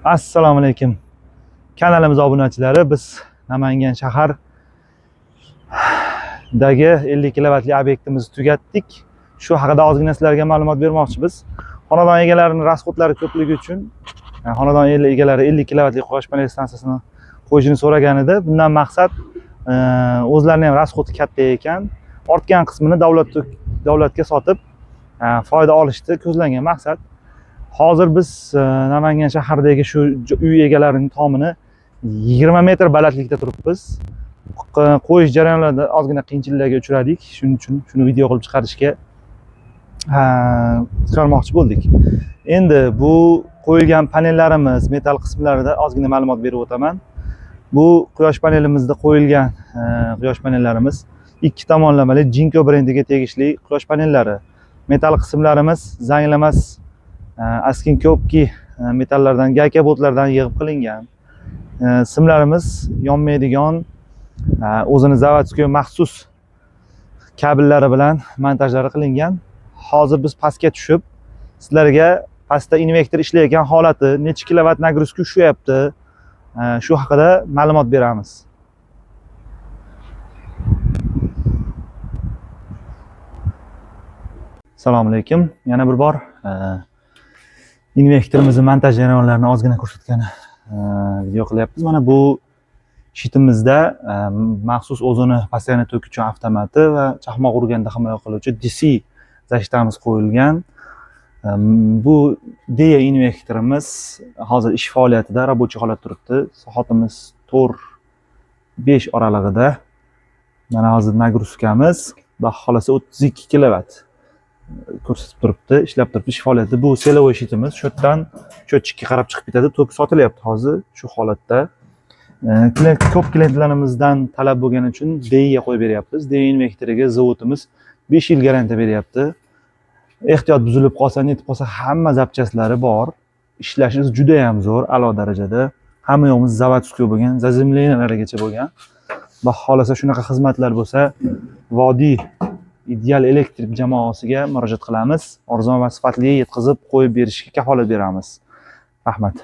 Assalomu alaykum. Kanalimiz obunachilari, biz Namangan shahardagi 50 kilovatli obyektimizni tugatdik. Shu haqida ozgina sizlarga ma'lumot bermoqchimiz. Xonadon egalarining rasxodlari ko'pligi uchun xonadon egalari 50 kilovatli quyosh panel stansiyasini qo'yishini so'raganida, bundan maqsad o'zlarining ham rasxodi katta ekan, ortgan qismini davlatga sotib foyda olishni ko'zlangan maqsad. Hozir biz Namangan shahridagi shu uy egalarining tomini 20 metr balandlikda turibmiz. Qo'yish jarayonlarida ozgina qiyinchiliklarga uchradik. Shuning uchun shuni video qilib chiqarmoqchi bo'ldik. Endi bu qo'yilgan panellarimiz, metal qismlarida ozgina ma'lumot berib o'taman. Bu quyosh panelimizda qo'yilgan quyosh panellarimiz ikki tomonlamali Jinko brendiga tegishli quyosh panellari. Metal qismlarimiz zanglamas Askinkovki metallardan, gayka boltlardan yig'ib qilingan. Simlarimiz yonmaydigan, o'zini zavodskiy maxsus kabellari bilan montajlari qilingan. Hozir biz pastga tushib, sizlarga pastda invertor ishlayotgan holati, necha kilovat nagruzka ushlayapti, shu haqida ma'lumot beramiz. Assalomu alaykum. Yana bir bor invertorimizni montaj jarayonlarini ozgina ko'rsatgan video qilyapmiz. Mana bu shitimizda maxsus o'zini postoyanno tok uchun avtomati va chaqmoq urganda himoya qiluvchi DC zashtamiz qo'yilgan. Bu DE invertorimiz hozir ish faoliyatida, rabochiy holatda turibdi. Soatimiz 4-5 oralig'ida. Mana hozir nagruzkamiz xudo xolasa 32 kilovat ko'rsatib turibdi, ishlab turibdi, ish faoliyatida. Bu selovoy shitimiz, shu yerdan счетчикka qarab chiqib ketadi. Tok sotilyapti hozir shu holatda. Ko'p klientlarimizdan talab bo'lgani uchun DEga qo'yib beryapmiz. DE invertoriga zavodimiz 5 yil garantiya beryapti. Ehtiyot buzilib qolsa, netib qolsa hamma zapchastlari bor. Ishlashi juda ham zo'r, a'lo darajada. Hamma yo'qimiz zavodskiy bo'lgan, zazemleniyalarigacha bo'lgan. Va xolasa shunaqa xizmatlar bo'lsa, Vodiy Ideal elektrik jamoasiga murojaat qilamiz. Arzon va sifatli yetkazib qo'yib berishga kafolat beramiz. Rahmat.